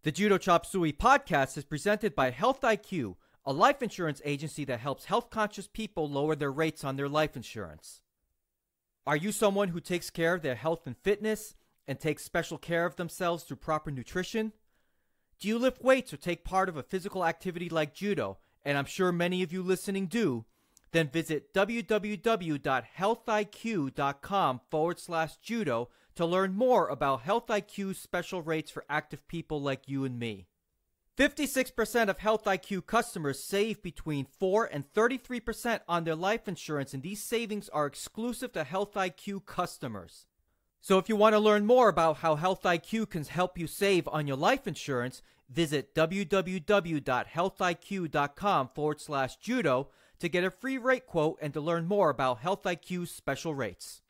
The Judo Chop Suey podcast is presented by Health IQ, a life insurance agency that helps health-conscious people lower their rates on their life insurance. Are you someone who takes care of their health and fitness and takes special care of themselves through proper nutrition? Do you lift weights or take part of a physical activity like judo, and I'm sure many of you listening do? Then visit www.healthiq.com/judo to learn more about Health IQ's special rates for active people like you and me. 56% of Health IQ customers save between 4 and 33% on their life insurance, and these savings are exclusive to Health IQ customers. So if you want to learn more about how Health IQ can help you save on your life insurance, visit www.healthiq.com/judo to get a free rate quote and to learn more about Health IQ's special rates.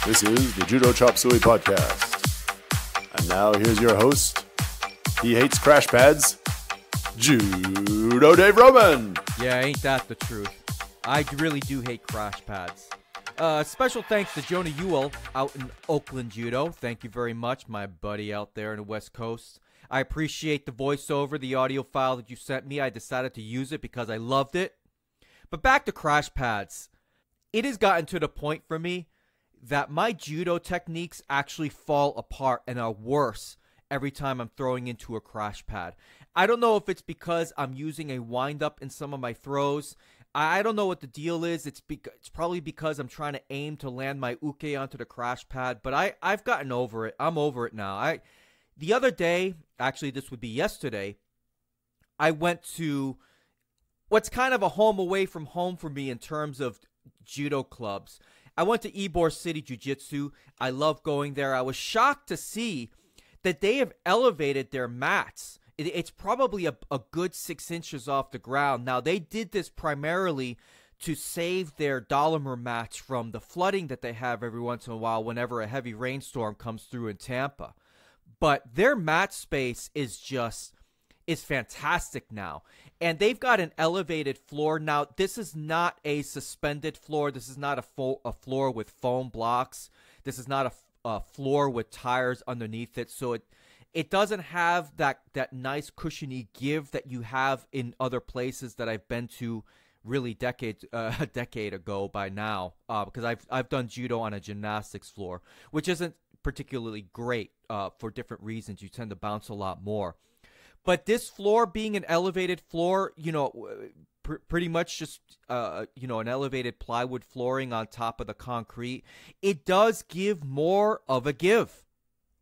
This is the Judo Chop Suey podcast. And now here's your host. He hates crash pads, Judo Dave Roman. Yeah, ain't that the truth? I really do hate crash pads. Special thanks to Jonah Ewell out in Oakland Judo. Thank you very much, my buddy out there in the West Coast. I appreciate the voiceover, the audio file that you sent me. I decided to use it because I loved it. But back to crash pads. It has gotten to the point for me that my judo techniques actually fall apart and are worse every time I'm throwing into a crash pad. I don't know if it's because I'm using a wind-up in some of my throws. I don't know what the deal is. It's probably because I'm trying to aim to land my uke onto the crash pad, but I've gotten over it. I'm over it now. The other day, actually this would be yesterday, I went to what's kind of a home away from home for me in terms of judo clubs. I went to Ybor City Jiu-Jitsu. I love going there. I was shocked to see that they have elevated their mats. It's probably a good 6 inches off the ground. Now, they did this primarily to save their Dolomer mats from the flooding that they have every once in a while whenever a heavy rainstorm comes through in Tampa. But their mat space is fantastic now. And they've got an elevated floor. Now, this is not a suspended floor. This is not a floor with foam blocks. This is not a floor with tires underneath it. So it doesn't have that nice cushiony give that you have in other places that I've been to really a decade ago by now. Because I've done judo on a gymnastics floor, which isn't particularly great for different reasons. You tend to bounce a lot more. But this floor being an elevated floor, pretty much just, an elevated plywood flooring on top of the concrete, it does give more of a give.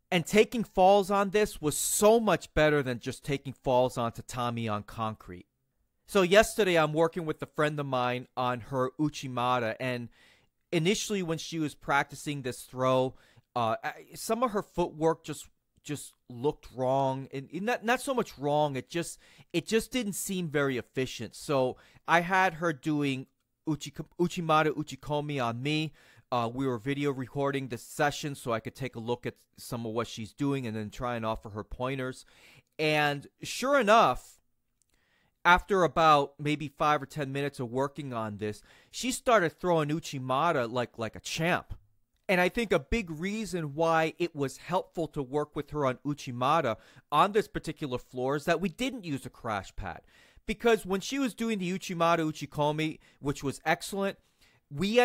And taking falls on this was so much better than just taking falls on tatami on concrete. So yesterday I'm working with a friend of mine on her uchimata, and initially when she was practicing this throw, some of her footwork just looked wrong, and not so much wrong. It just didn't seem very efficient. So I had her doing uchimata uchikomi on me. We were video recording this session so I could take a look at some of what she's doing and then try and offer her pointers. And sure enough, after about maybe 5 or 10 minutes of working on this, she started throwing uchimata like a champ. And I think a big reason why it was helpful to work with her on uchimata on this particular floor is that we didn't use a crash pad. Because when she was doing the uchimata uchikomi, which was excellent, we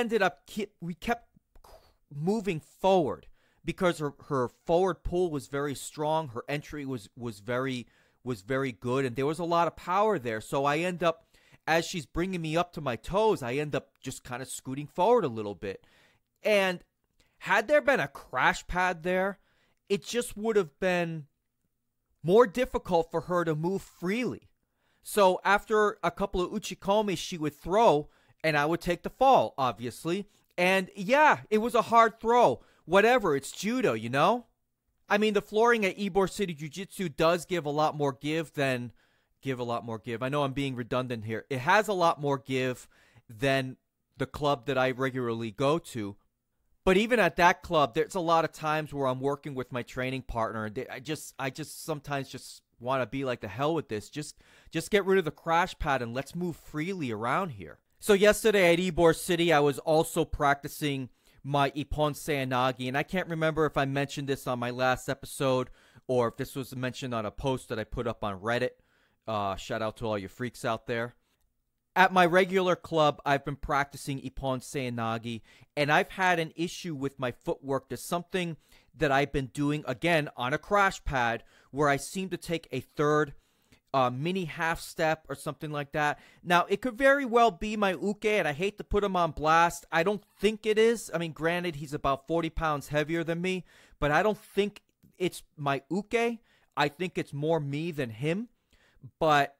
kept moving forward because her forward pull was very strong. Her entry was very good, and there was a lot of power there. So I end up, as she's bringing me up to my toes, I end up just kind of scooting forward a little bit. And had there been a crash pad there, it just would have been more difficult for her to move freely. So after a couple of uchikomi, she would throw, and I would take the fall, obviously. And yeah, it was a hard throw. Whatever, it's judo, you know? I mean, the flooring at Ybor City Jiu-Jitsu does give a lot more give. I know I'm being redundant here. It has a lot more give than the club that I regularly go to. But even at that club, there's a lot of times where I'm working with my training partner, and I just sometimes just want to be like, the hell with this. Just get rid of the crash pad and let's move freely around here. So yesterday at Ybor City, I was also practicing my Ippon Seoinage, and I can't remember if I mentioned this on my last episode or if this was mentioned on a post that I put up on Reddit. Shout out to all you freaks out there. At my regular club, I've been practicing Ippon Seoinage, and I've had an issue with my footwork. There's something that I've been doing, again, on a crash pad, where I seem to take a third mini half step or something like that. Now, it could very well be my uke, and I hate to put him on blast. I don't think it is. I mean, granted, he's about 40 pounds heavier than me, but I don't think it's my uke. I think it's more me than him. But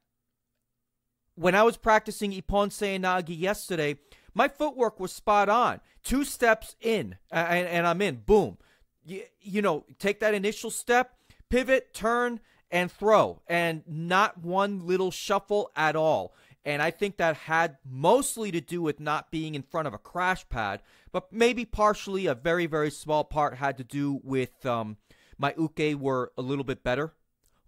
when I was practicing Ippon Seoinage yesterday, my footwork was spot on. 2 steps in, and I'm in. Boom. You know, take that initial step, pivot, turn, and throw, and not one little shuffle at all. And I think that had mostly to do with not being in front of a crash pad, but maybe partially a very, very small part had to do with my uke were a little bit better.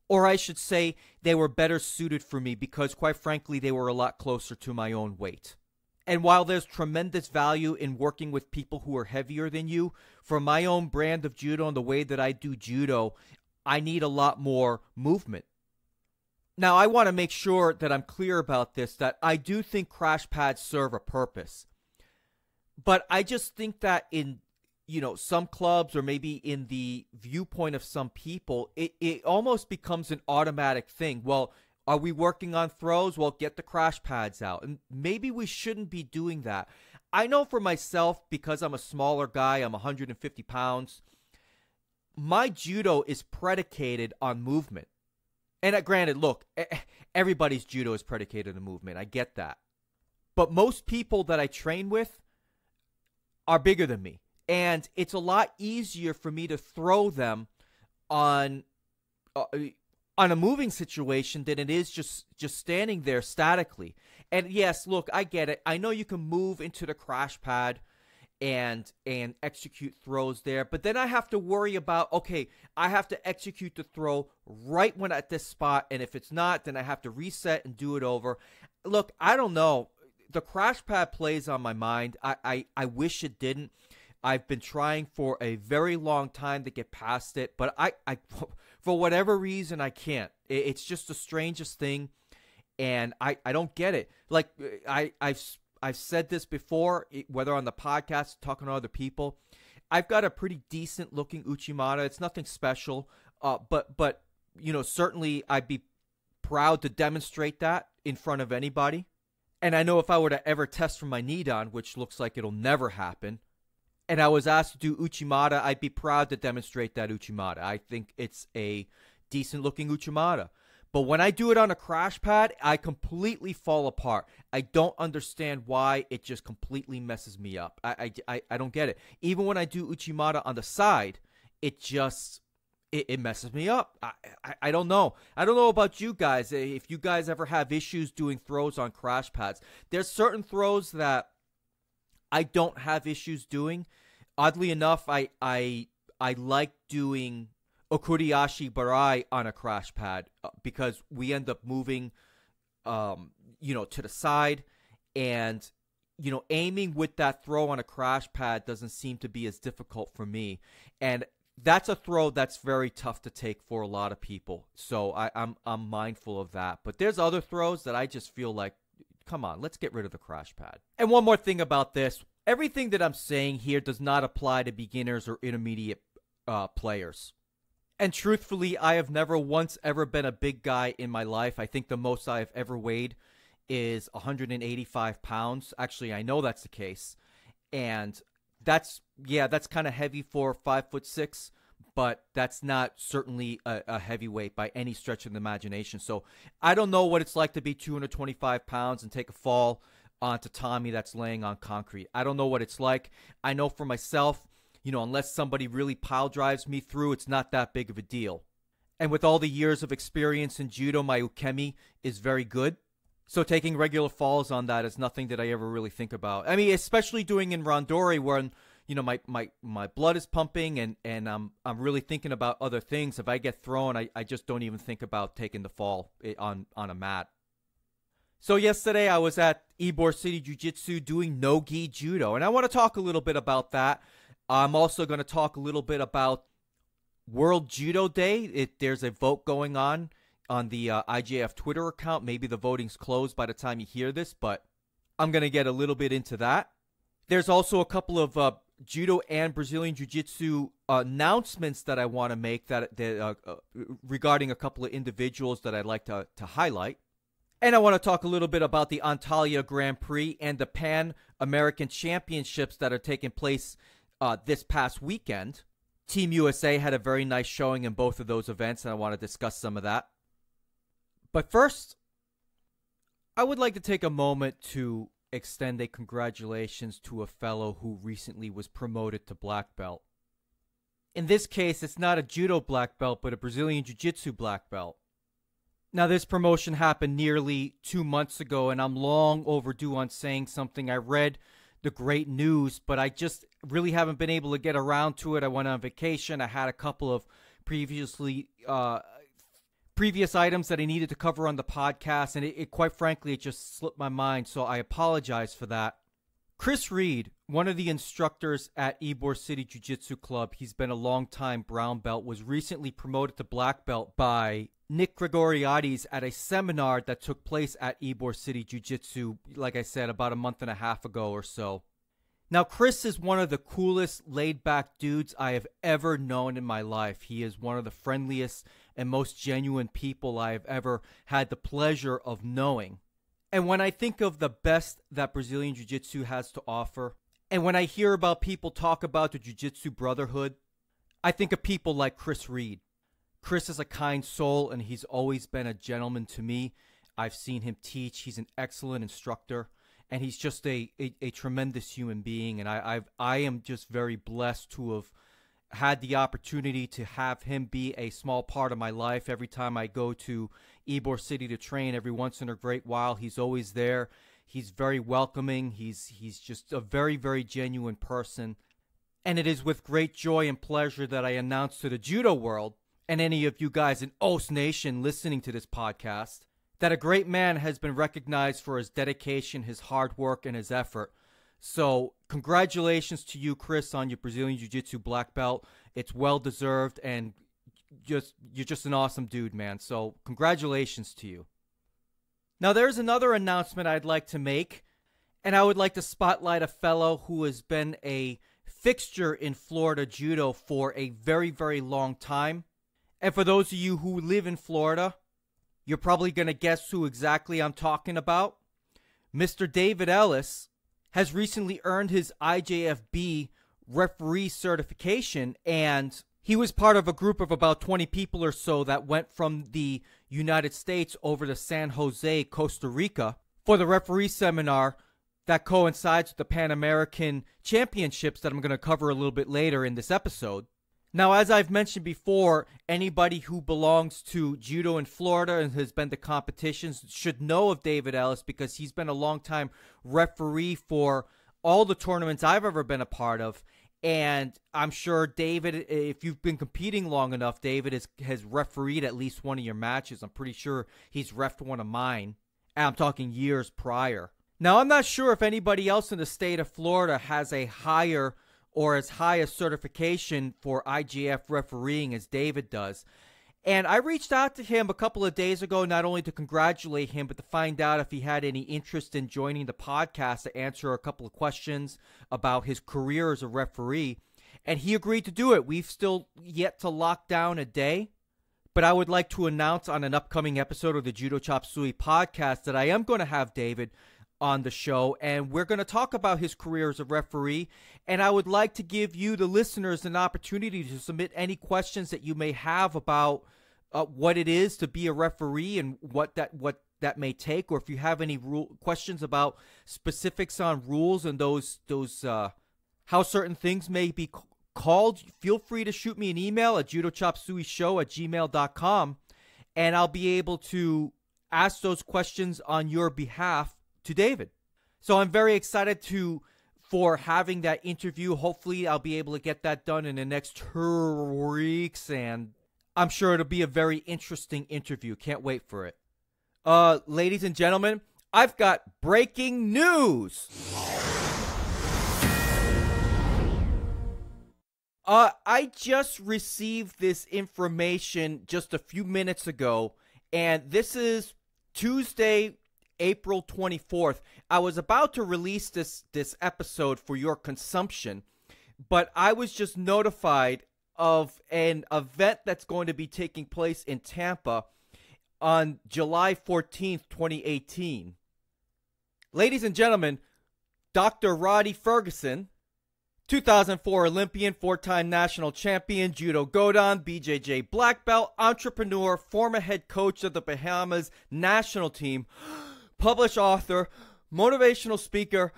Or I should say they were better suited for me because, quite frankly, they were a lot closer to my own weight. And while there's tremendous value in working with people who are heavier than you, for my own brand of judo and the way that I do judo, I need a lot more movement. Now, I want to make sure that I'm clear about this, that I do think crash pads serve a purpose. But I just think that in, you know, some clubs or maybe in the viewpoint of some people, it almost becomes an automatic thing. Well, are we working on throws? Well, get the crash pads out. And maybe we shouldn't be doing that. I know for myself, because I'm a smaller guy, I'm 150 pounds, my judo is predicated on movement. And granted, look, everybody's judo is predicated on movement. I get that. But most people that I train with are bigger than me. And it's a lot easier for me to throw them on a moving situation than it is just standing there statically. And yes, look, I get it. I know you can move into the crash pad and execute throws there, but then I have to worry about, okay, I have to execute the throw right when at this spot, and if it's not, then I have to reset and do it over. Look, I don't know. The crash pad plays on my mind. I wish it didn't. I've been trying for a very long time to get past it, but I for whatever reason, I can't. It's just the strangest thing, and I don't get it. Like, I've said this before, whether on the podcast, talking to other people. I've got a pretty decent looking Uchimata. It's nothing special, but you know, certainly I'd be proud to demonstrate that in front of anybody. And I know if I were to ever test for my Nidan, which looks like it'll never happen, and I was asked to do Uchimata, I'd be proud to demonstrate that Uchimata. I think it's a decent looking Uchimata. But when I do it on a crash pad, I completely fall apart. I don't understand why. It just completely messes me up. I don't get it. Even when I do Uchimata on the side, it messes me up. I don't know. I don't know about you guys. If you guys ever have issues doing throws on crash pads, there's certain throws that I don't have issues doing. Oddly enough, I like doing Okuriashi Barai on a crash pad because we end up moving, you know, to the side, and you know, aiming with that throw on a crash pad doesn't seem to be as difficult for me, and that's a throw that's very tough to take for a lot of people. So I'm mindful of that. But there's other throws that I just feel like, come on, let's get rid of the crash pad. And one more thing about this. Everything that I'm saying here does not apply to beginners or intermediate players. And truthfully, I have never once ever been a big guy in my life. I think the most I've ever weighed is 185 pounds. Actually, I know that's the case. And that's kind of heavy for 5'6", but that's not certainly a heavyweight by any stretch of the imagination. So I don't know what it's like to be 225 pounds and take a fall onto Tommy that's laying on concrete. I don't know what it's like. I know for myself, you know, unless somebody really pile drives me through, it's not that big of a deal. And with all the years of experience in judo, my ukemi is very good. So taking regular falls on that is nothing that I ever really think about. I mean, especially doing in randori when, my blood is pumping and I'm really thinking about other things. If I get thrown, I just don't even think about taking the fall on a mat. So yesterday I was at Ybor City Jiu-Jitsu doing No-Gi Judo, and I want to talk a little bit about that. I'm also going to talk a little bit about World Judo Day. There's a vote going on the IJF Twitter account. Maybe the voting's closed by the time you hear this, but I'm going to get a little bit into that. There's also a couple of Judo and Brazilian Jiu-Jitsu announcements that I want to make regarding a couple of individuals that I'd like to highlight. And I want to talk a little bit about the Antalya Grand Prix and the Pan American Championships that are taking place this past weekend. Team USA had a very nice showing in both of those events, and I want to discuss some of that. But first, I would like to take a moment to extend a congratulations to a fellow who recently was promoted to black belt. In this case, it's not a judo black belt, but a Brazilian Jiu-Jitsu black belt. Now, this promotion happened nearly 2 months ago, and I'm long overdue on saying something. I read the great news, but I just really haven't been able to get around to it. I went on vacation. I had a couple of previous items that I needed to cover on the podcast, and it quite frankly, it just slipped my mind, so I apologize for that. Chris Reed, one of the instructors at Ybor City Jiu-Jitsu Club, he's been a long-time brown belt, was recently promoted to black belt by Nick Gregoriades at a seminar that took place at Ybor City Jiu-Jitsu, like I said, about a month and a half ago or so. Now, Chris is one of the coolest, laid-back dudes I have ever known in my life. He is one of the friendliest and most genuine people I have ever had the pleasure of knowing. And when I think of the best that Brazilian Jiu-Jitsu has to offer, and when I hear about people talk about the Jiu-Jitsu brotherhood, I think of people like Chris Reed. Chris is a kind soul, and he's always been a gentleman to me. I've seen him teach. He's an excellent instructor, and he's just a tremendous human being. And I am just very blessed to have had the opportunity to have him be a small part of my life. Every time I go to Ybor City to train, every once in a great while, he's always there. He's very welcoming. He's just a very, very genuine person. And it is with great joy and pleasure that I announce to the judo world and any of you guys in OS Nation listening to this podcast that a great man has been recognized for his dedication, his hard work, and his effort. So congratulations to you, Chris, on your Brazilian Jiu-Jitsu black belt. It's well-deserved, and you're just an awesome dude, man. So congratulations to you. Now, there's another announcement I'd like to make, and I would like to spotlight a fellow who has been a fixture in Florida Judo for a very, very long time. And for those of you who live in Florida, you're probably going to guess who exactly I'm talking about. Mr. David Ellis has recently earned his IJFB referee certification, and he was part of a group of about 20 people or so that went from the United States over to San Jose, Costa Rica, for the referee seminar that coincides with the Pan American Championships that I'm going to cover a little bit later in this episode. Now, as I've mentioned before, anybody who belongs to judo in Florida and has been to competitions should know of David Ellis because he's been a long-time referee for all the tournaments I've ever been a part of. And I'm sure David, if you've been competing long enough, David has refereed at least one of your matches. I'm pretty sure he's reffed one of mine. And I'm talking years prior. Now, I'm not sure if anybody else in the state of Florida has a higher or as high a certification for IJF refereeing as David does. And I reached out to him a couple of days ago, not only to congratulate him, but to find out if he had any interest in joining the podcast to answer a couple of questions about his career as a referee. And he agreed to do it. We've still yet to lock down a day, but I would like to announce on an upcoming episode of the Judo Chop Suey podcast that I am going to have David on the show, and we're going to talk about his career as a referee. And I would like to give you, the listeners, an opportunity to submit any questions that you may have about what it is to be a referee and what that may take, or if you have any questions about specifics on rules and those how certain things may be called. Feel free to shoot me an email at judochopsueyshow@gmail.com, and I'll be able to ask those questions on your behalf to David. So I'm very excited to for having that interview. Hopefully, I'll be able to get that done in the next 2 weeks, and I'm sure it'll be a very interesting interview. Can't wait for it. Ladies and gentlemen, I've got breaking news. I just received this information just a few minutes ago, and this is Tuesday, April 24th. I was about to release this episode for your consumption, but I was just notified of an event that's going to be taking place in Tampa on July 14th, 2018. Ladies and gentlemen, Dr. Roddy Ferguson, 2004 Olympian, 4-time national champion, Judo Godan, BJJ black belt, entrepreneur, former head coach of the Bahamas national team, published author, motivational speaker,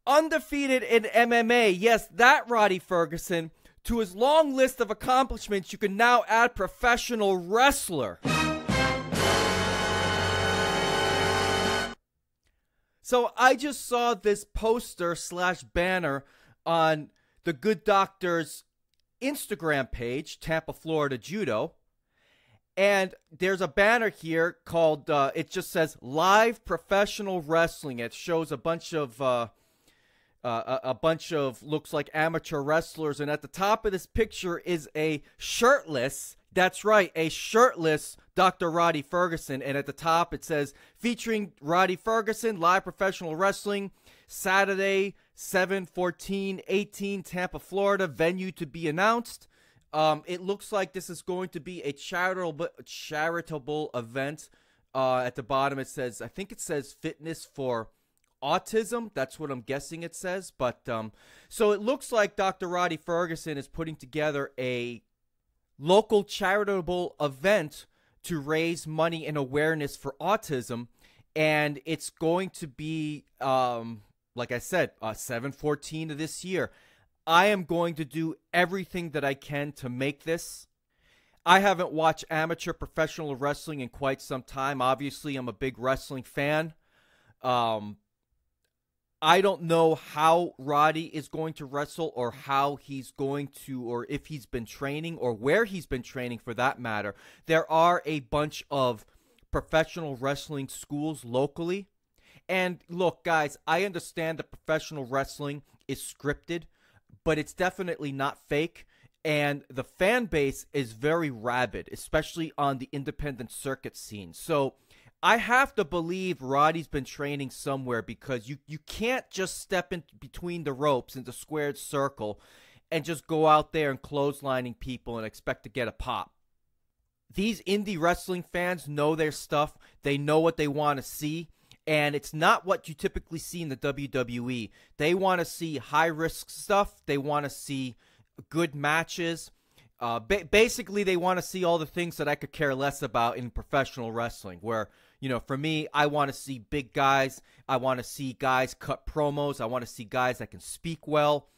undefeated in MMA. Yes, that Roddy Ferguson. To his long list of accomplishments, you can now add professional wrestler. So I just saw this poster / banner on the Good Doctor's Instagram page, Tampa, Florida Judo. And there's a banner here called, it just says Live Professional Wrestling. It shows a bunch of, looks like amateur wrestlers. And at the top of this picture is a shirtless, that's right, a shirtless Dr. Roddy Ferguson. And at the top it says, featuring Roddy Ferguson, Live Professional Wrestling, Saturday, 7/14/18, Tampa, Florida, venue to be announced. It looks like this is going to be a charitable event. At the bottom it says, I think it says Fitness for Autism. That's what I'm guessing it says. But so it looks like Dr. Roddy Ferguson is putting together a local charitable event to raise money and awareness for autism. And it's going to be, like I said, 7/14 of this year. I am going to do everything that I can to make this. I haven't watched amateur professional wrestling in quite some time. Obviously, I'm a big wrestling fan. I don't know how Roddy is going to wrestle, or how he's going to, or if he's been training, or where he's been training for that matter. There are a bunch of professional wrestling schools locally. And look, guys, I understand that professional wrestling is scripted, but it's definitely not fake. And the fan base is very rabid, especially on the independent circuit scene. So I have to believe Roddy's been training somewhere, because you can't just step in between the ropes in the squared circle and just go out there and clotheslining people and expect to get a pop. These indie wrestling fans know their stuff. They know what they want to see. And it's not what you typically see in the WWE. They want to see high-risk stuff. They want to see good matches. Basically, they want to see all the things that I could care less about in professional wrestling, where, you know, for me, I want to see big guys. I want to see guys cut promos. I want to see guys that can speak well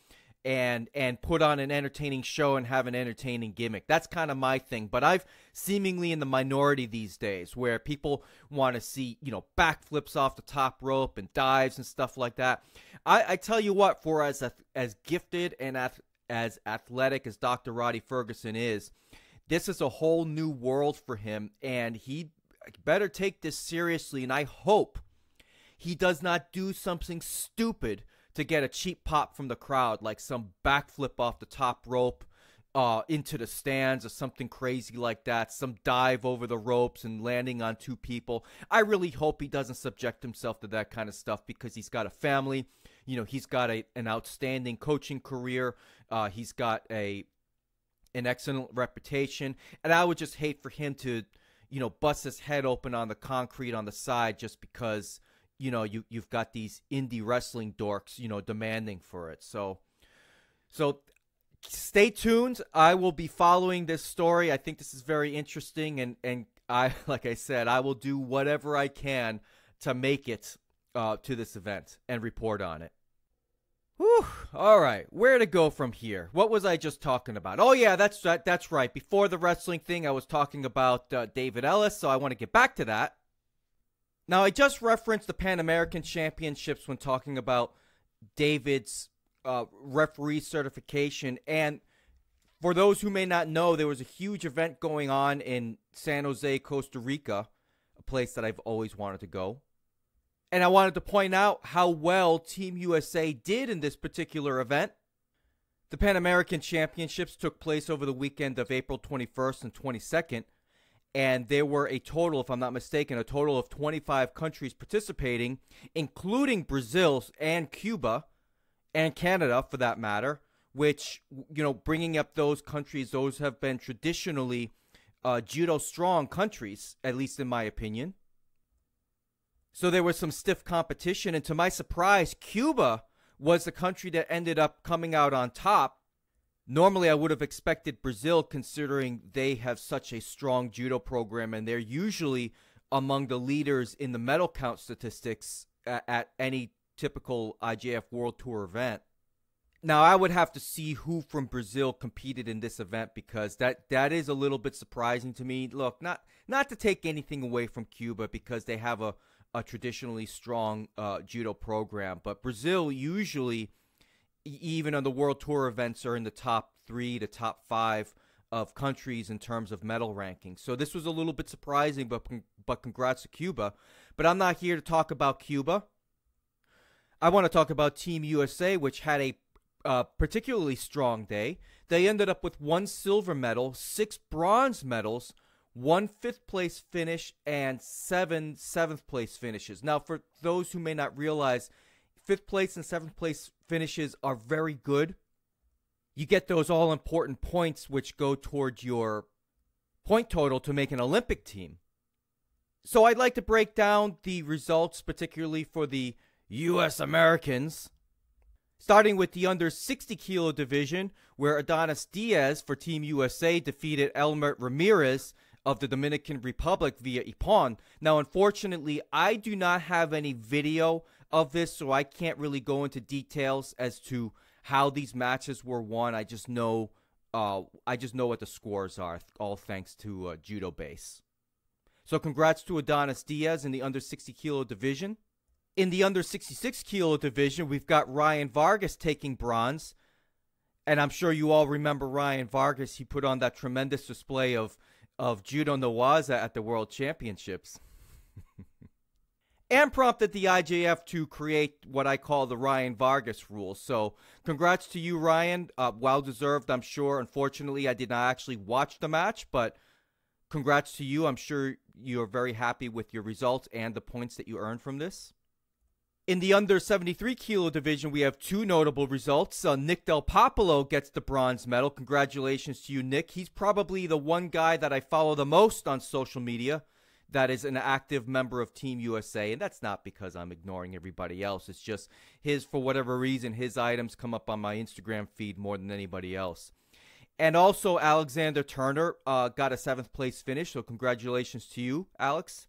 and put on an entertaining show and have an entertaining gimmick. That's kind of my thing. But I've seemingly in the minority these days, where people want to see, you know, backflips off the top rope and dives and stuff like that. I tell you what, for as gifted and as athletic as Dr. Roddy Ferguson is, this is a whole new world for him, and he better take this seriously. And I hope he does not do something stupid to get a cheap pop from the crowd, like some backflip off the top rope into the stands or something crazy like that, some dive over the ropes and landing on 2 people. I really hope he doesn't subject himself to that kind of stuff, because he's got a family. You know, he's got an outstanding coaching career. He's got an excellent reputation. And I would just hate for him to, you know, bust his head open on the concrete on the side just because, you know, you've got these indie wrestling dorks, you know, demanding for it. So stay tuned. I will be following this story. I think this is very interesting, and I, like I said, I will do whatever I can to make it to this event and report on it. Whew. All right, where to go from here? What was I just talking about? Oh yeah, that's right. Before the wrestling thing, I was talking about David Ellis, so I want to get back to that. Now, I just referenced the Pan American Championships when talking about David's referee certification. And for those who may not know, there was a huge event going on in San Jose, Costa Rica, a place that I've always wanted to go. And I wanted to point out how well Team USA did in this particular event. The Pan American Championships took place over the weekend of April 21st and 22nd. And there were a total, if I'm not mistaken, a total of 25 countries participating, including Brazil and Cuba and Canada, for that matter, which, you know, bringing up those countries, those have been traditionally judo-strong countries, at least in my opinion. So there was some stiff competition, and to my surprise, Cuba was the country that ended up coming out on top. Normally, I would have expected Brazil, considering they have such a strong judo program, and they're usually among the leaders in the medal count statistics at any typical IJF World Tour event. Now, I would have to see who from Brazil competed in this event, because that is a little bit surprising to me. Look, not to take anything away from Cuba, because they have a traditionally strong judo program, but Brazil usually, even on the World Tour events, are in the top 3 to top 5 of countries in terms of medal rankings. So this was a little bit surprising, but congrats to Cuba. But I'm not here to talk about Cuba. I want to talk about Team USA, which had a particularly strong day. They ended up with 1 silver medal, 6 bronze medals, 1 5th-place finish, and 7 7th-place finishes. Now, for those who may not realize, 5th place and 7th place finishes are very good. You get those all-important points which go towards your point total to make an Olympic team. So I'd like to break down the results, particularly for the U.S. Americans. Starting with the under 60 kilo division, where Adonis Diaz for Team USA defeated Elmer Ramirez of the Dominican Republic via Ippon. Now, unfortunately, I do not have any video of this, so I can't really go into details as to how these matches were won. I just know what the scores are, all thanks to Judo Base. So congrats to Adonis Diaz in the under 60 kilo division. In the under 66 kilo division, we've got Ryan Vargas taking bronze. And I'm sure you all remember Ryan Vargas. He put on that tremendous display of Judo no Waza at the World Championships. And prompted the IJF to create what I call the Ryan Vargas rule. So congrats to you, Ryan. Well-deserved, I'm sure. Unfortunately, I did not actually watch the match, but congrats to you. I'm sure you're very happy with your results and the points that you earned from this. In the under 73 kilo division, we have 2 notable results. Nick Del Popolo gets the bronze medal. Congratulations to you, Nick. He's probably the one guy that I follow the most on social media that is an active member of Team USA. And that's not because I'm ignoring everybody else. It's just for whatever reason, his items come up on my Instagram feed more than anybody else. And also, Alexander Turner got a 7th place finish. So congratulations to you, Alex.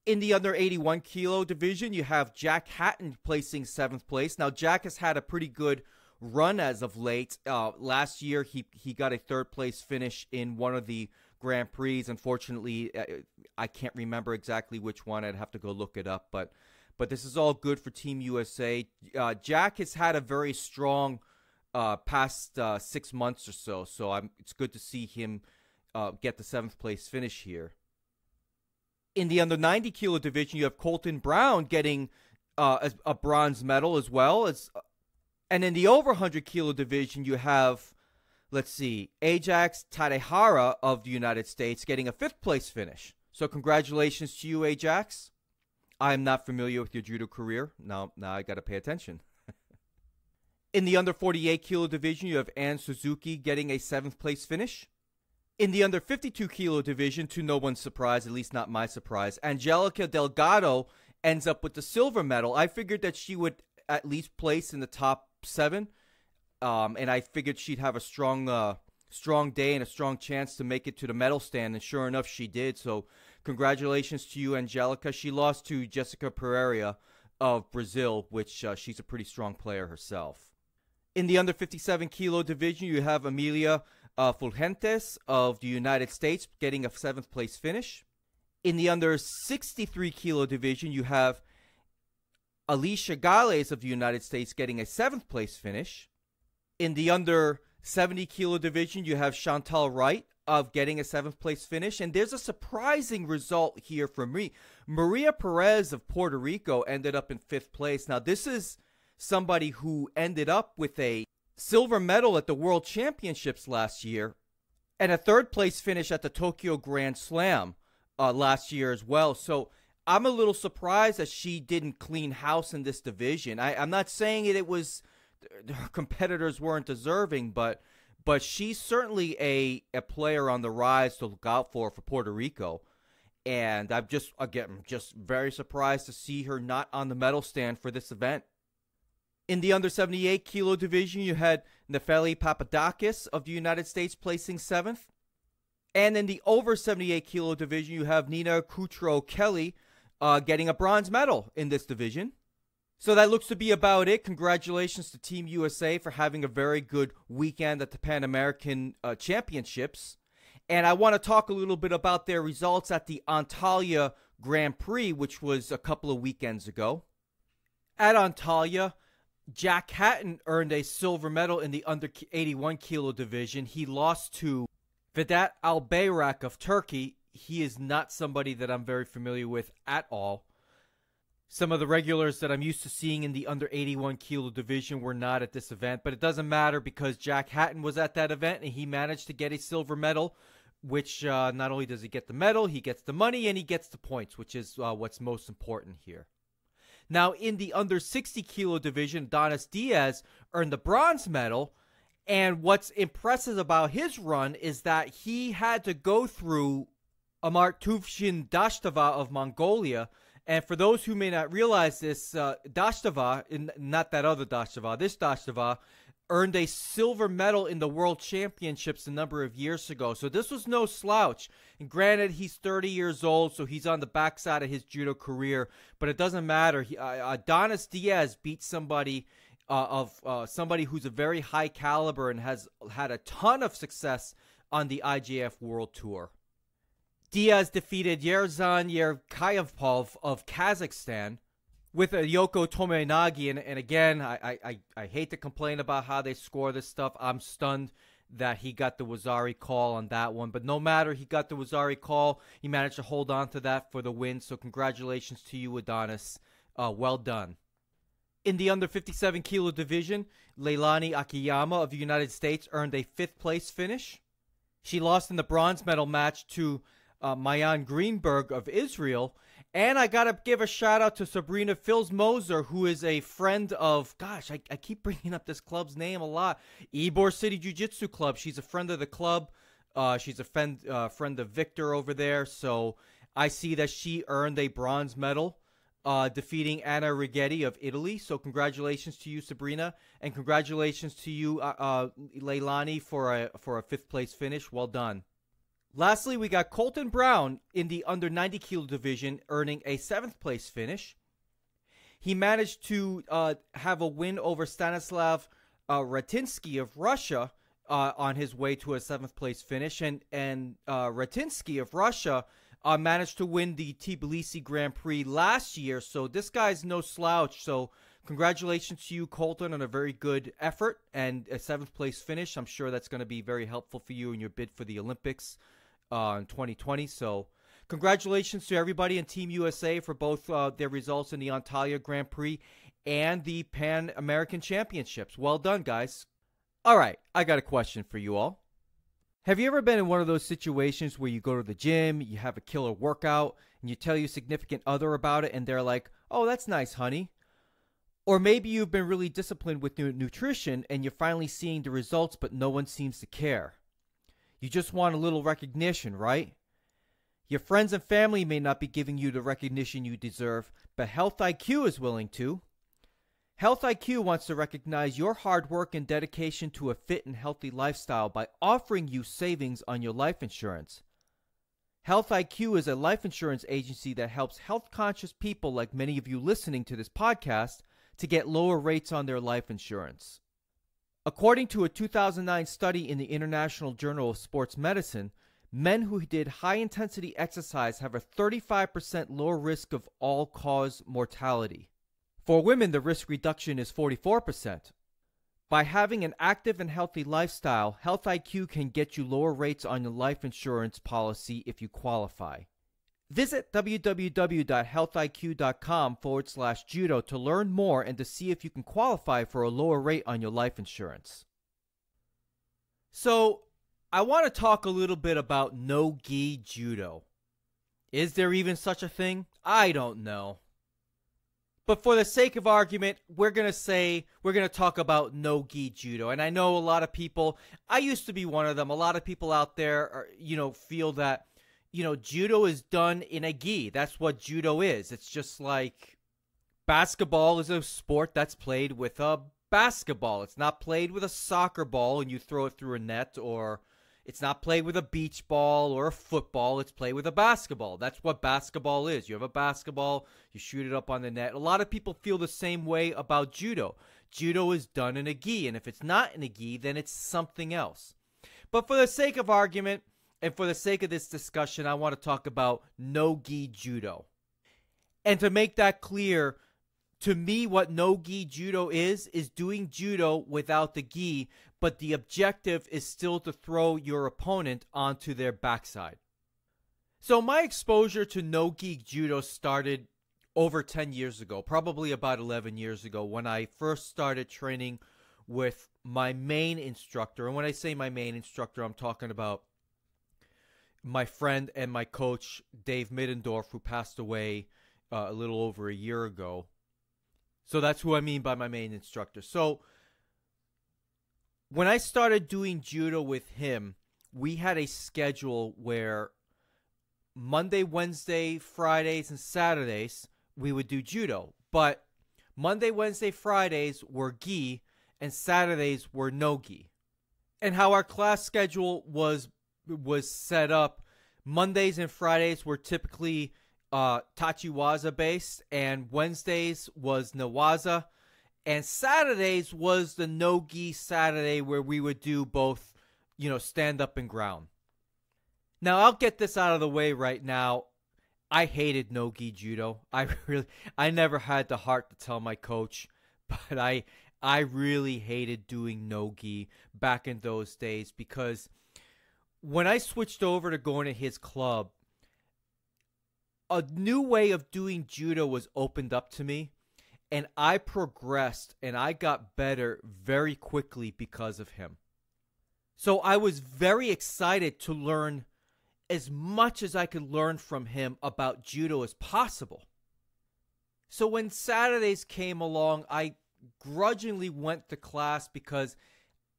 In the under 81 kilo division, you have Jack Hatton placing 7th place. Now, Jack has had a pretty good run as of late. Last year, he got a 3rd place finish in one of the Grand Prix. Unfortunately, I can't remember exactly which one. I'd have to go look it up. But this is all good for Team USA. Jack has had a very strong past 6 months or so. So it's good to see him get the 7th place finish here. In the under 90 kilo division, you have Colton Brown getting a bronze medal as well. And in the over 100 kilo division, you have, let's see, Ajax Tadehara of the United States getting a 5th place finish. So congratulations to you, Ajax. I am not familiar with your judo career. Now I got to pay attention. In the under 48 kilo division, you have Ann Suzuki getting a 7th place finish. In the under 52 kilo division, to no one's surprise, at least not my surprise, Angelica Delgado ends up with the silver medal. I figured that she would at least place in the top 7, and I figured she'd have a strong day and a strong chance to make it to the medal stand, and sure enough, she did. So congratulations to you, Angelica. She lost to Jessica Pereira of Brazil, which she's a pretty strong player herself. In the under 57 kilo division, you have Amelia Fulgentes of the United States getting a 7th place finish. In the under 63 kilo division, you have Alicia Gales of the United States getting a 7th place finish. In the under 70 kilo division, you have Chantal Wright of getting a 7th place finish. And there's a surprising result here for me. Maria Perez of Puerto Rico ended up in 5th place. Now, this is somebody who ended up with a silver medal at the World Championships last year and a 3rd place finish at the Tokyo Grand Slam last year as well. So I'm a little surprised that she didn't clean house in this division. I'm not saying it was her competitors weren't deserving, but she's certainly a player on the rise to look out for Puerto Rico. And I'm just very surprised to see her not on the medal stand for this event. In the under 78 kilo division, you had Nefeli Papadakis of the United States placing 7th. And in the over 78 kilo division, you have Nina Kutro-Kelly getting a bronze medal in this division. So that looks to be about it. Congratulations to Team USA for having a very good weekend at the Pan American Championships. And I want to talk a little bit about their results at the Antalya Grand Prix, which was a couple of weekends ago. At Antalya, Jack Hatton earned a silver medal in the under 81 kilo division. He lost to Vedat Albayrak of Turkey. He is not somebody that I'm very familiar with at all. Some of the regulars that I'm used to seeing in the under 81 kilo division were not at this event, but it doesn't matter because Jack Hatton was at that event and he managed to get a silver medal, which not only does he get the medal, he gets the money and he gets the points, which is what's most important here. Now, in the under 60 kilo division, Adonis Diaz earned the bronze medal. And what's impressive about his run is that he had to go through Amartuvshin Dashtava of Mongolia. And for those who may not realize this, Dashtava, not that other Dashtava, this Dashtava, earned a silver medal in the World Championships a number of years ago. So this was no slouch. And granted, he's 30 years old, so he's on the backside of his judo career. But it doesn't matter. Adonis Diaz beat somebody somebody who's a very high caliber and has had a ton of success on the IJF World Tour. Diaz defeated Yerzhan Yerkayevpov of Kazakhstan with a Yoko Tomoyanagi. And again, I hate to complain about how they score this stuff. I'm stunned that he got the Wazari call on that one. But no matter, he got the Wazari call. He managed to hold on to that for the win. So congratulations to you, Adonis. Well done. In the under 57 kilo division, Leilani Akiyama of the United States earned a 5th place finish. She lost in the bronze medal match to Mayan Greenberg of Israel. And I got to give a shout out to Sabrina Fils-Moser, who is a friend of, I keep bringing up this club's name a lot, Ybor City Jiu-Jitsu Club. She's a friend of the club. She's a friend of Victor over there. So I see that she earned a bronze medal, defeating Anna Righetti of Italy. So congratulations to you, Sabrina. And congratulations to you, Leilani, for a 5th place finish. Well done. Lastly, we got Colton Brown in the under 90 kilo division earning a 7th place finish. He managed to have a win over Stanislav Ratinsky of Russia on his way to a 7th place finish. And Ratinsky of Russia managed to win the Tbilisi Grand Prix last year. So this guy's no slouch. So congratulations to you, Colton, on a very good effort and a 7th place finish. I'm sure that's going to be very helpful for you in your bid for the Olympics in 2020. So congratulations to everybody in Team USA for both their results in the Antalya Grand Prix and the Pan American Championships. Well done, guys. All right, I got a question for you all. Have you ever been in one of those situations where you go to the gym, you have a killer workout, and you tell your significant other about it, and they're like, "Oh, that's nice, honey." Or maybe you've been really disciplined with nutrition, and you're finally seeing the results, but no one seems to care. You just want a little recognition, right? Your friends and family may not be giving you the recognition you deserve, but Health IQ is willing to. Health IQ wants to recognize your hard work and dedication to a fit and healthy lifestyle by offering you savings on your life insurance. Health IQ is a life insurance agency that helps health-conscious people like many of you listening to this podcast to get lower rates on their life insurance. According to a 2009 study in the International Journal of Sports Medicine, men who did high-intensity exercise have a 35% lower risk of all-cause mortality. For women, the risk reduction is 44%. By having an active and healthy lifestyle, Health IQ can get you lower rates on your life insurance policy if you qualify. Visit www.healthiq.com/judo to learn more and to see if you can qualify for a lower rate on your life insurance. So, I want to talk a little bit about No-Gi Judo. Is there even such a thing? I don't know. But for the sake of argument, we're going to talk about No-Gi Judo. And I know a lot of people, I used to be one of them, a lot of people out there are, feel that, judo is done in a gi. That's what judo is. It's just like basketball is a sport that's played with a basketball. It's not played with a soccer ball and you throw it through a net, or it's not played with a beach ball or a football. It's played with a basketball. That's what basketball is. You have a basketball, you shoot it up on the net. A lot of people feel the same way about judo. Judo is done in a gi, and if it's not in a gi, then it's something else. But for the sake of argument, and for the sake of this discussion, I want to talk about No-Gi Judo. And to make that clear, to me, what No-Gi Judo is doing judo without the gi, but the objective is still to throw your opponent onto their backside. So my exposure to No-Gi Judo started over 10 years ago, probably about 11 years ago, when I first started training with my main instructor. And when I say my main instructor, I'm talking about my friend and my coach, Dave Middendorf, who passed away a little over a year ago. So that's who I mean by my main instructor. So when I started doing judo with him, we had a schedule where Monday, Wednesday, Fridays, and Saturdays, we would do judo. But Monday, Wednesday, Fridays were gi, and Saturdays were no gi. And how our class schedule was set up, Mondays and Fridays were typically tachiwaza based, and Wednesdays was nawaza, and Saturdays was the no-gi Saturday, where we would do both, stand up and ground. Now, I'll get this out of the way right now. I hated no-gi judo. I never had the heart to tell my coach, but I really hated doing no-gi back in those days, because when I switched over to going to his club, a new way of doing judo was opened up to me, and I progressed and I got better very quickly because of him. So I was very excited to learn as much as I could learn from him about judo as possible. So when Saturdays came along, I grudgingly went to class because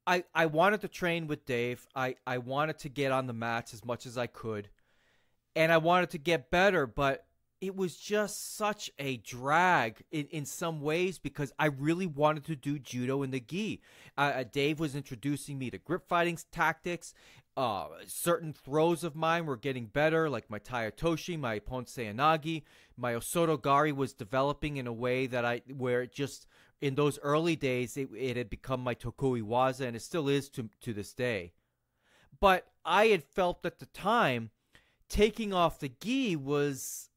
I wanted to train with Dave. I wanted to get on the mats as much as I could. And I wanted to get better, but it was just such a drag in some ways, because I really wanted to do judo in the gi. Dave was introducing me to grip fighting tactics. Certain throws of mine were getting better, like my Tayatoshi, my Ponse Anagi. My Osoto Gari was developing in a way that where it just, in those early days, it had become my Tokui Waza, and it still is to this day. But I had felt at the time, taking off the gi was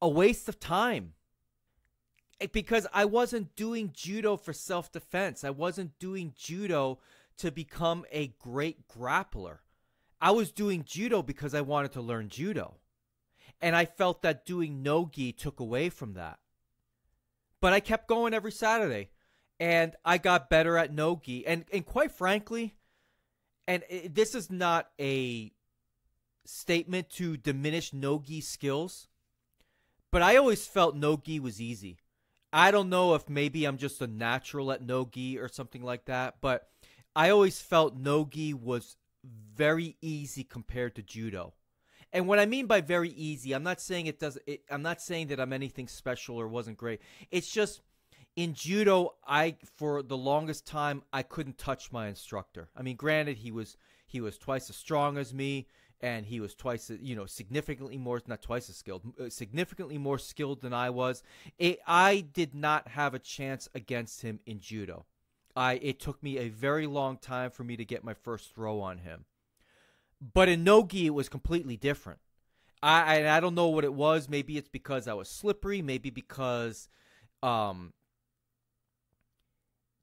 a waste of time, because I wasn't doing judo for self-defense. I wasn't doing judo to become a great grappler. I was doing judo because I wanted to learn judo. And I felt that doing no-gi took away from that. But I kept going every Saturday, and I got better at no-gi. And quite frankly, and this is not a statement to diminish no-gi skills, but I always felt no-gi was easy. I don't know if maybe I'm just a natural at no-gi or something like that, but I always felt no-gi was very easy compared to judo. And what I mean by very easy, I'm not saying I'm not saying that I'm anything special or wasn't great. It's just, in judo, for the longest time, I couldn't touch my instructor. I mean, granted, he was twice as strong as me, and he was significantly more, not twice as skilled, significantly more skilled than I was. I did not have a chance against him in judo. It took me a very long time for me to get my first throw on him. But in no-gi, it was completely different. I don't know what it was. Maybe it's because I was slippery. Maybe because Um,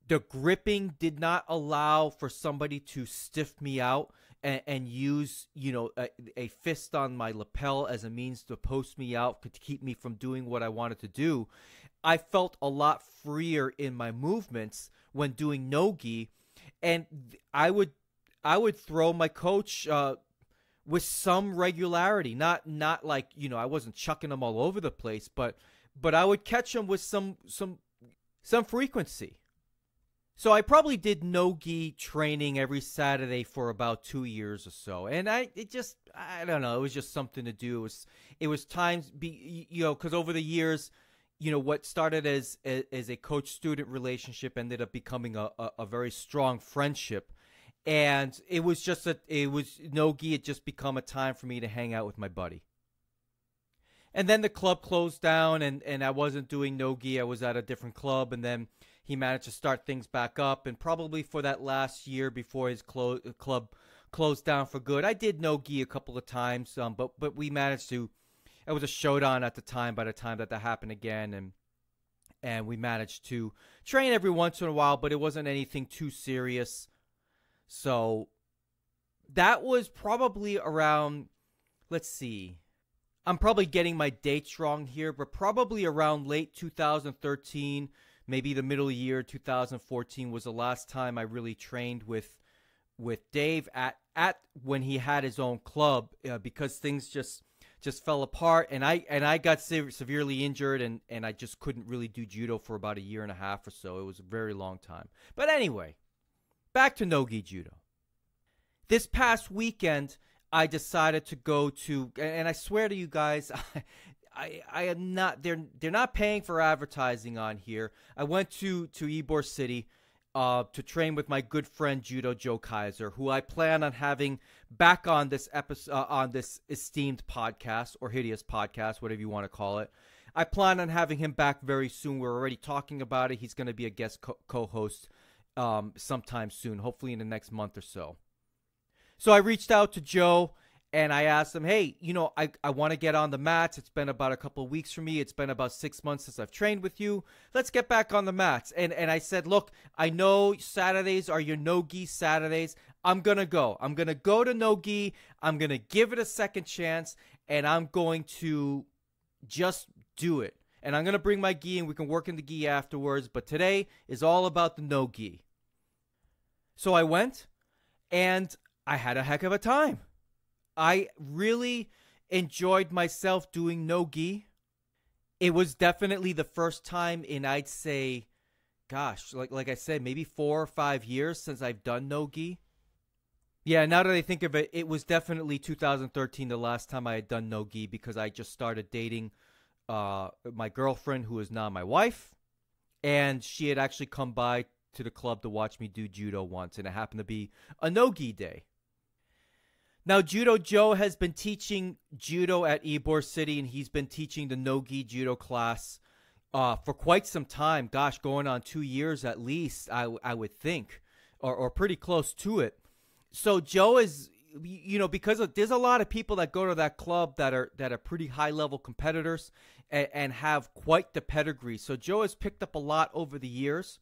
the gripping did not allow for somebody to stiff me out and use, a fist on my lapel as a means to post me out to keep me from doing what I wanted to do. I felt a lot freer in my movements when doing no-gi, and I would throw my coach with some regularity, not like, I wasn't chucking them all over the place, but I would catch them with some frequency. So I probably did no-gi training every Saturday for about 2 years or so, and I don't know, it was just something to do. It was times, because over the years, what started as a coach-student relationship ended up becoming a very strong friendship, and it was no-gi had just become a time for me to hang out with my buddy. And then the club closed down, and I wasn't doing no-gi. I was at a different club, and then he managed to start things back up. And probably for that last year before his club closed down for good, I did no-gi a couple of times. But we managed to. It was a showdown at the time. By the time that happened again, and we managed to train every once in a while, but it wasn't anything too serious. So that was probably around. Let's see. I'm probably getting my dates wrong here, but probably around late 2013, maybe the middle of the year 2014 was the last time I really trained with Dave at when he had his own club, because things just fell apart, and I got severely injured, and I just couldn't really do judo for about a year and a half or so. It was a very long time. But anyway, back to no-gi judo. This past weekend, I decided to go to, and I swear to you guys, I am not. They're not paying for advertising on here. I went to Ybor City to train with my good friend Judo Joe Kaiser, who I plan on having back on this episode, on this esteemed podcast or hideous podcast, whatever you want to call it. I plan on having him back very soon. We're already talking about it. He's going to be a guest co-host sometime soon, hopefully in the next month or so. So I reached out to Joe, and I asked him, hey, I want to get on the mats. It's been about a couple of weeks for me. It's been about 6 months since I've trained with you. Let's get back on the mats. And I said, look, I know Saturdays are your no-gi Saturdays. I'm going to go. I'm going to go to no-gi. I'm going to give it a second chance, and I'm going to just do it. And I'm going to bring my gi, and we can work in the gi afterwards. But today is all about the no-gi. So I went, and I had a heck of a time. I really enjoyed myself doing no-gi. It was definitely the first time in, I'd say, gosh, like I said, maybe 4 or 5 years since I've done no-gi. Yeah, now that I think of it, it was definitely 2013 the last time I had done no-gi, because I just started dating my girlfriend, who is now my wife, and she had actually come by to the club to watch me do judo once, and it happened to be a no-gi day. Now, Judo Joe has been teaching judo at Ybor City, and he's been teaching the no-gi judo class for quite some time. Gosh, going on 2 years at least, I would think, or pretty close to it. So Joe is, because there's a lot of people that go to that club that are pretty high-level competitors and have quite the pedigree. So Joe has picked up a lot over the years,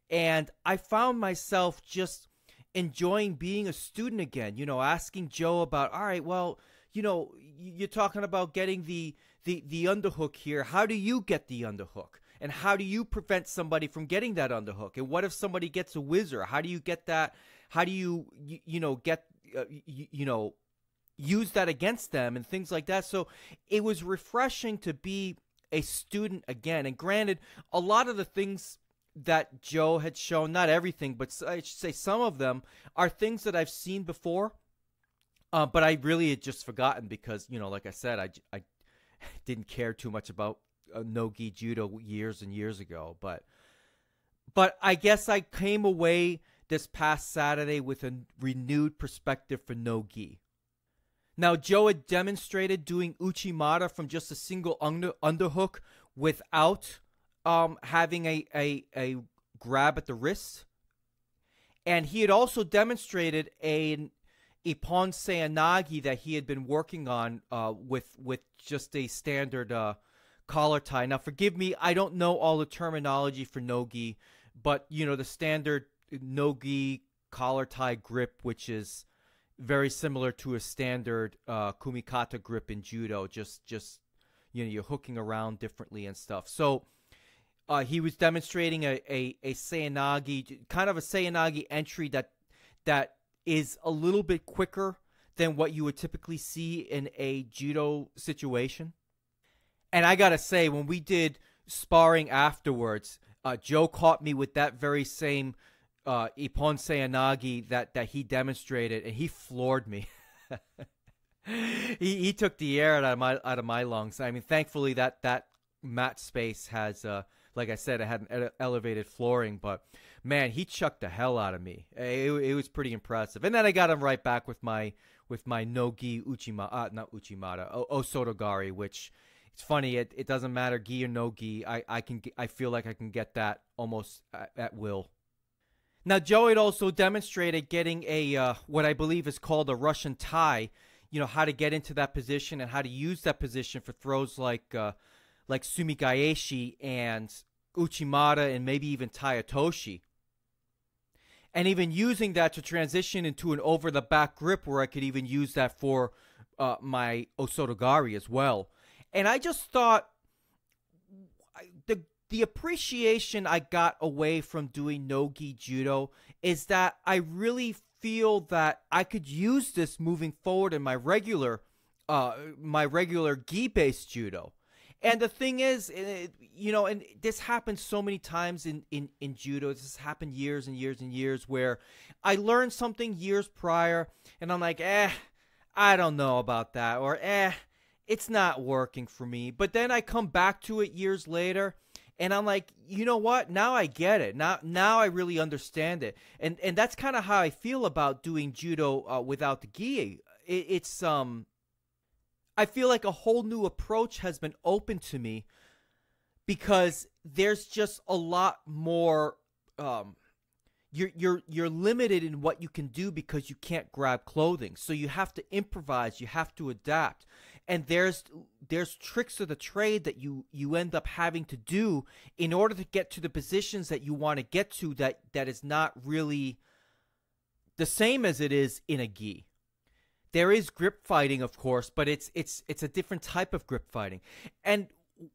and I found myself just enjoying being a student again, asking Joe about, all right, well, you're talking about getting the underhook here. How do you get the underhook? And how do you prevent somebody from getting that underhook? And what if somebody gets a whizzer? How do you get that? How do you, use that against them and things like that? So it was refreshing to be a student again. And granted, a lot of the things that Joe had shown, not everything, but I should say some of them, are things that I've seen before, but I really had just forgotten because, like I said, I didn't care too much about no-gi judo years and years ago. But I guess I came away this past Saturday with a renewed perspective for no-gi. Now, Joe had demonstrated doing uchimata from just a single underhook without having a grab at the wrist. And he had also demonstrated an ippon seoinage that he had been working on with just a standard collar tie. Now, forgive me, I don't know all the terminology for no-gi, but, the standard no-gi collar tie grip, which is very similar to a standard kumikata grip in judo, just you're hooking around differently and stuff. So he was demonstrating a seoinage, kind of a seoinage entry that is a little bit quicker than what you would typically see in a judo situation. And I gotta say, when we did sparring afterwards, Joe caught me with that very same Ippon seoinage that he demonstrated, and he floored me. he took the air out of my lungs. I mean, thankfully that mat space has, like I said, it had an elevated flooring, but man, he chucked the hell out of me. It was pretty impressive. And then I got him right back with my no-gi not uchimata, osotogari, which it's funny. It doesn't matter gi or no gi. I feel like I can get that almost at will. Now, Joe had also demonstrated getting a what I believe is called a Russian tie. How to get into that position and how to use that position for throws like sumigaeshi and uchimata and maybe even taiyatoshi. And even using that to transition into an over-the-back grip where I could even use that for my osotogari as well. And I just thought the appreciation I got away from doing no-gi judo is that I really feel that I could use this moving forward in my regular gi-based judo. And the thing is, and this happens so many times in judo. This has happened years and years and years where I learned something years prior and I'm like, I don't know about that, or it's not working for me. But then I come back to it years later and I'm like, you know what? Now I get it. Now I really understand it. And that's kind of how I feel about doing judo without the gi. It's I feel like a whole new approach has been open to me because there's just a lot more. You're limited in what you can do because you can't grab clothing, so you have to improvise. You have to adapt, and there's tricks of the trade that you end up having to do in order to get to the positions that you want to get to. That is not really the same as it is in a gi. There is grip fighting, of course, but it's a different type of grip fighting. And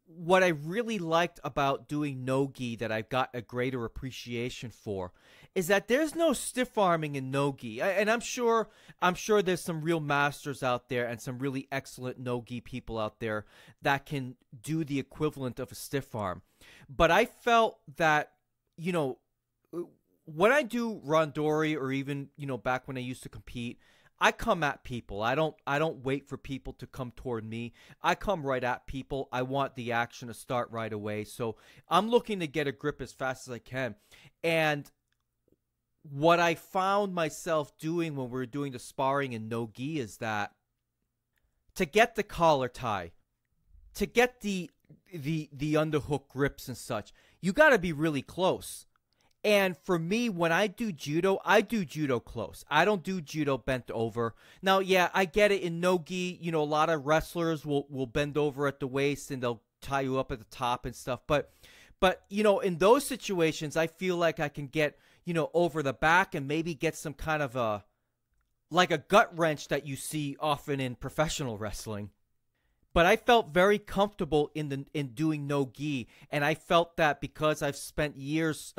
what I really liked about doing no-gi that I've got a greater appreciation for is that there's no stiff arming in no-gi. And I'm sure there's some real masters out there and some really excellent no-gi people out there that can do the equivalent of a stiff arm. But I felt that, when I do randori or even, back when I used to compete, I come at people. I don't wait for people to come toward me. I come right at people. I want the action to start right away. So I'm looking to get a grip as fast as I can. And what I found myself doing when we were doing the sparring in no-gi is that to get the collar tie, to get the underhook grips and such, you got to be really close. And for me, when I do judo close. I don't do judo bent over. Now, yeah, I get it in no-gi. A lot of wrestlers will bend over at the waist and they'll tie you up at the top and stuff. But in those situations, I feel like I can get, over the back and maybe get some kind of like a gut wrench that you see often in professional wrestling. But I felt very comfortable in doing no-gi. And I felt that because I've spent years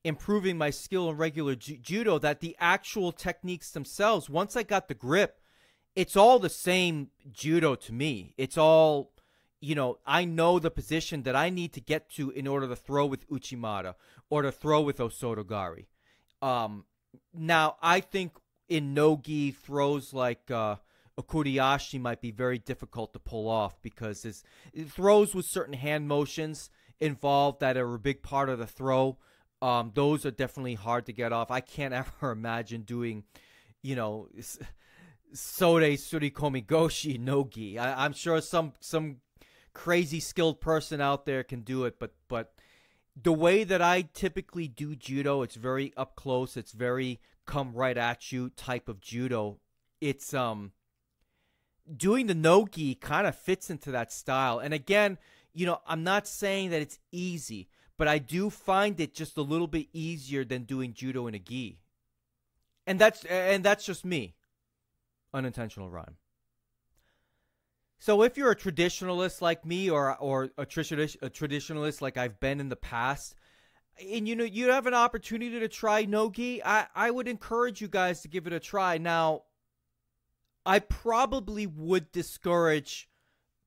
improving my skill in regular judo, that the actual techniques themselves, once I got the grip, it's all the same judo to me. It's all, I know the position that I need to get to in order to throw with uchimata or to throw with osotogari. Now, I think in no-gi, throws like a kuriashi might be very difficult to pull off because it throws with certain hand motions involved that are a big part of the throw. Those are definitely hard to get off. I can't ever imagine doing, sore surikomi goshi no-gi. I'm sure some crazy skilled person out there can do it, but the way that I typically do judo, it's very up close. It's very come right at you type of judo. It's doing the no-gi kind of fits into that style. And again, I'm not saying that it's easy, but I do find it just a little bit easier than doing judo in a gi. And that's just me. Unintentional rhyme. So if you're a traditionalist like me, or a traditionalist like I've been in the past, and you have an opportunity to try no-gi, I would encourage you guys to give it a try. Now, I probably would discourage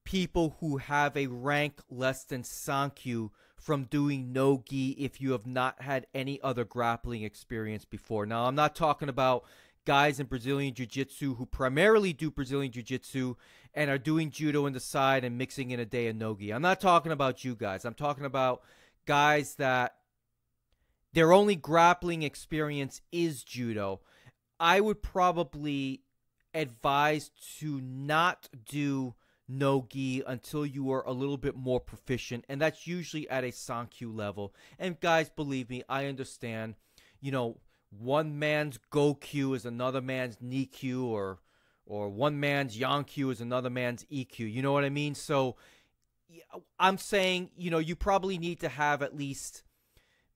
people who have a rank less than Sankyu from doing no-gi if you have not had any other grappling experience before. Now, I'm not talking about guys in Brazilian Jiu-Jitsu who primarily do Brazilian Jiu-Jitsu and are doing judo in the side and mixing in a day of no-gi. I'm not talking about you guys. I'm talking about guys that their only grappling experience is judo. I would probably advise to not do no-gi until you are a little bit more proficient, and that's usually at a Sankyu level. And guys, believe me, I understand, one man's Go-Kyu is another man's Ni-Kyu, or one man's Yang-Kyu is another man's E-Kyu. You know what I mean? So I'm saying, you probably need to have at least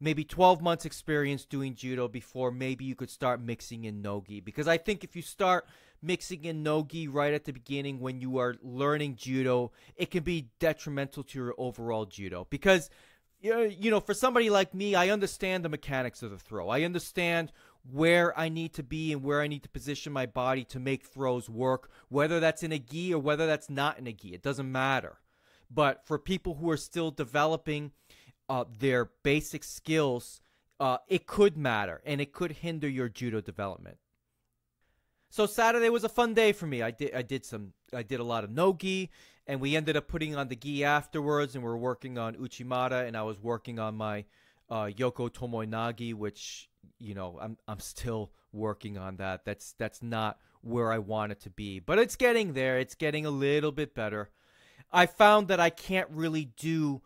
maybe 12 months experience doing judo before maybe you could start mixing in no-gi. Because I think if you start mixing in no-gi right at the beginning when you are learning judo, it can be detrimental to your overall judo. Because, for somebody like me, I understand the mechanics of the throw. I understand where I need to be and where I need to position my body to make throws work, whether that's in a gi or whether that's not in a gi. It doesn't matter. But for people who are still developing their basic skills, it could matter, and it could hinder your judo development. So Saturday was a fun day for me. I did a lot of no-gi, and we ended up putting on the gi afterwards, and we were working on Uchimata, and I was working on my Yoko Tomoe Nagi, which, I'm still working on that. That's not where I want it to be, but it's getting there. It's getting a little bit better. I found that I can't really do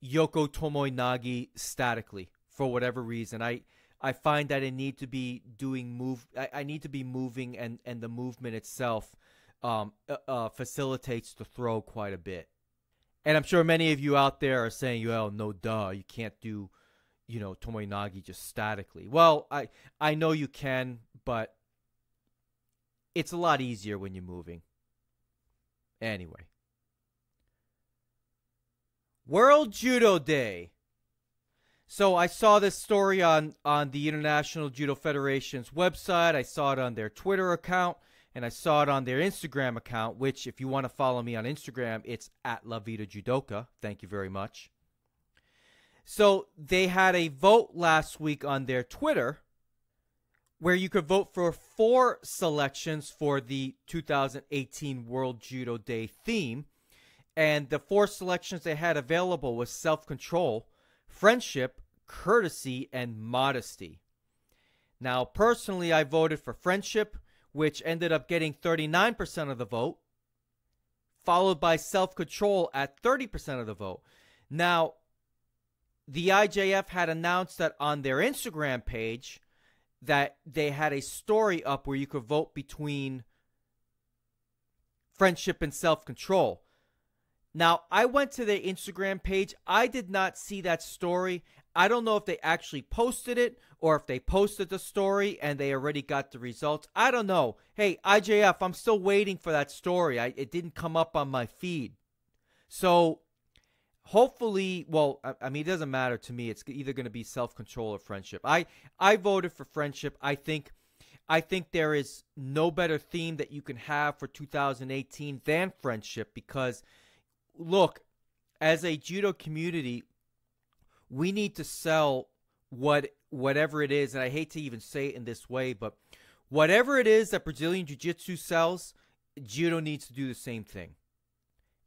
Yoko Tomoe Nagi statically for whatever reason. I find that I need to be I need to be moving, and the movement itself facilitates the throw quite a bit. And I'm sure many of you out there are saying, well, no duh, you can't do, Tomoe Nagi just statically. Well, I know you can, but it's a lot easier when you're moving. Anyway. World Judo Day. So I saw this story on the International Judo Federation's website. I saw it on their Twitter account, and I saw it on their Instagram account, which, if you want to follow me on Instagram, it's at La Vida Judoka. Thank you very much. So they had a vote last week on their Twitter where you could vote for 4 selections for the 2018 World Judo Day theme. And the 4 selections they had available was self-control, friendship, courtesy, and modesty. Now, personally, I voted for friendship, which ended up getting 39% of the vote, followed by self-control at 30% of the vote. Now, the IJF had announced that on their Instagram page that they had a story up where you could vote between friendship and self-control. Now, I went to their Instagram page. I did not see that story. I don't know if they actually posted it or if they posted the story and they already got the results. I don't know. Hey, IJF, I'm still waiting for that story. It didn't come up on my feed. So, hopefully, well, I mean, it doesn't matter to me. It's either going to be self-control or friendship. I voted for friendship. I think there is no better theme that you can have for 2018 than friendship because, look, as a judo community, we need to sell whatever it is, and I hate to even say it in this way, but whatever it is that Brazilian Jiu-Jitsu sells, judo needs to do the same thing.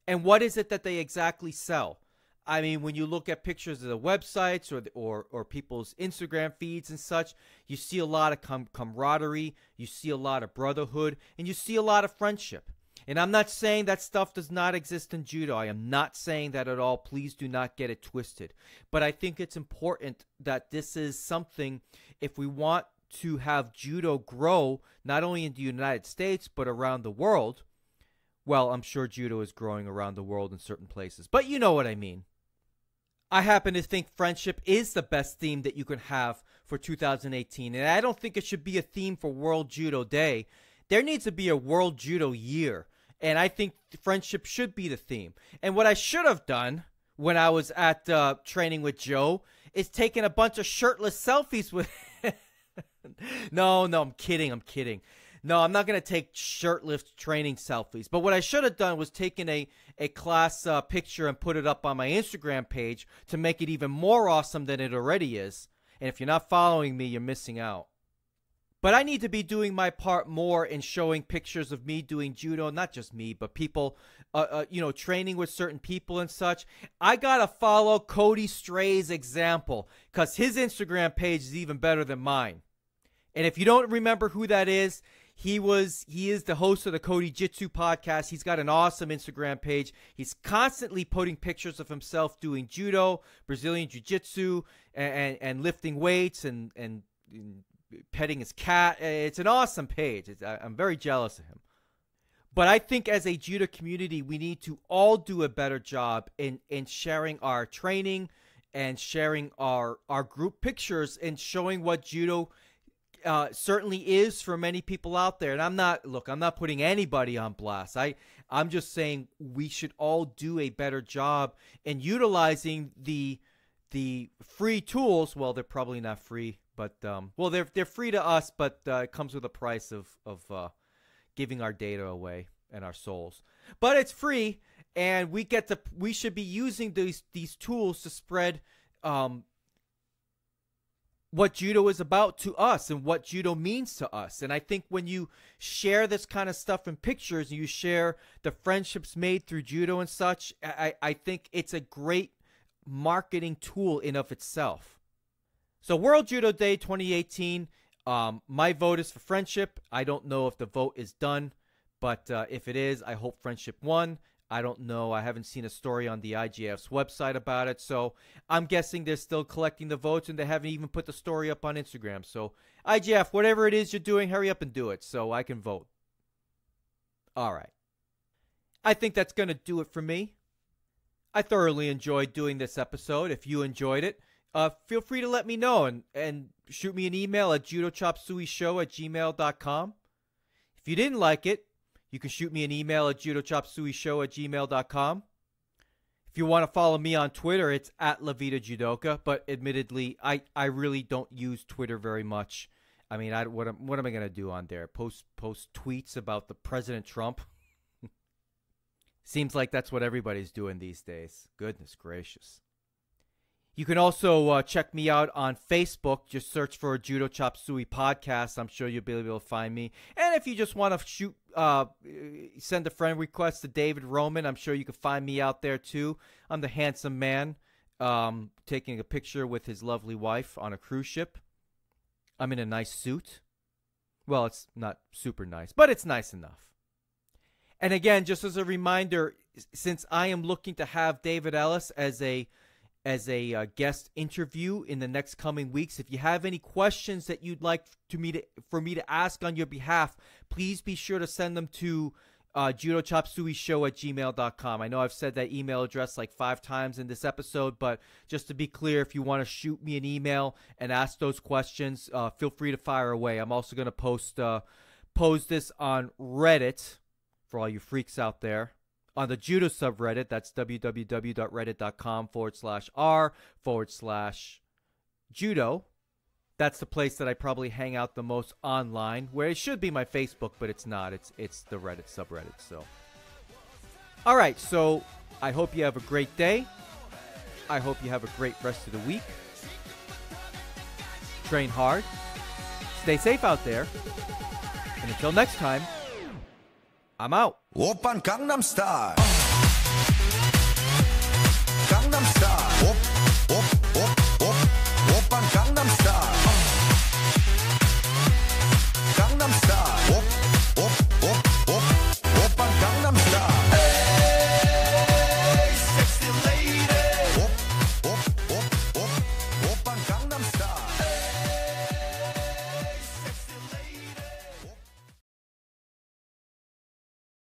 And what is it that they exactly sell? I mean, when you look at pictures of the websites or people's Instagram feeds and such, you see a lot of camaraderie, you see a lot of brotherhood, and you see a lot of friendship. And I'm not saying that stuff does not exist in judo. I am not saying that at all. Please do not get it twisted. But I think it's important that this is something, if we want to have judo grow, not only in the United States, but around the world, well, I'm sure judo is growing around the world in certain places. But you know what I mean. I happen to think friendship is the best theme that you can have for 2018. And I don't think it should be a theme for World Judo Day. There needs to be a World Judo Year. And I think friendship should be the theme. And what I should have done when I was at training with Joe is taking a bunch of shirtless selfies with No, I'm kidding. No, I'm not going to take shirtless training selfies. But what I should have done was taken a class picture and put it up on my Instagram page to make it even more awesome than it already is. And if you're not following me, you're missing out. But I need to be doing my part more in showing pictures of me doing judo. Not just me, but people, training with certain people and such. I got to follow Cody Stray's example because his Instagram page is even better than mine. And if you don't remember who that is, he is the host of the Cody Jitsu podcast. He's got an awesome Instagram page. He's constantly putting pictures of himself doing judo, Brazilian jiu-jitsu, and lifting weights and petting his cat. It's an awesome page. I'm very jealous of him. But I think as a judo community, we need to all do a better job in sharing our training and sharing our group pictures and showing what judo certainly is for many people out there. And I'm not putting anybody on blast. I'm just saying we should all do a better job in utilizing the free tools. Well, they're probably not free, but they're free to us, but it comes with a price of giving our data away and our souls. But it's free, and we should be using these tools to spread what judo is about to us and what judo means to us. And I think when you share this kind of stuff in pictures and you share the friendships made through judo and such, I think it's a great marketing tool in of itself. So World Judo Day 2018, my vote is for friendship. I don't know if the vote is done, but if it is, I hope friendship won. I don't know. I haven't seen a story on the IGF's website about it. So I'm guessing they're still collecting the votes and they haven't even put the story up on Instagram. So IGF, whatever it is you're doing, hurry up and do it so I can vote. All right. I think that's going to do it for me. I thoroughly enjoyed doing this episode. If you enjoyed it, feel free to let me know and shoot me an email at judochopsueyshow@gmail.com. If you didn't like it, you can shoot me an email at judochopsueyshow@gmail.com. If you want to follow me on Twitter, it's at La Vida Judoka. But admittedly, I really don't use Twitter very much. I mean, what am I going to do on there? Post tweets about the President Trump? Seems like that's what everybody's doing these days. Goodness gracious. You can also check me out on Facebook. Just search for Judo Chop Suey Podcast. I'm sure you'll be able to find me. And if you just want to send a friend request to David Roman, I'm sure you can find me out there too. I'm the handsome man taking a picture with his lovely wife on a cruise ship. I'm in a nice suit. Well, it's not super nice, but it's nice enough. And again, just as a reminder, since I am looking to have David Ellis as a guest interview in the next coming weeks, if you have any questions that you'd like for me to ask on your behalf, please be sure to send them to judochopsueyshow@gmail.com. I know I've said that email address like 5 times in this episode, but just to be clear, if you want to shoot me an email and ask those questions, feel free to fire away. I'm also going to post this on Reddit for all you freaks out there. On the Judo subreddit, that's www.reddit.com/r/judo. That's the place that I probably hang out the most online, where it should be my Facebook, but it's not. It's the Reddit subreddit. So, all right. So I hope you have a great day. I hope you have a great rest of the week. Train hard. Stay safe out there. And until next time, I'm out. Oppan Gangnam Style.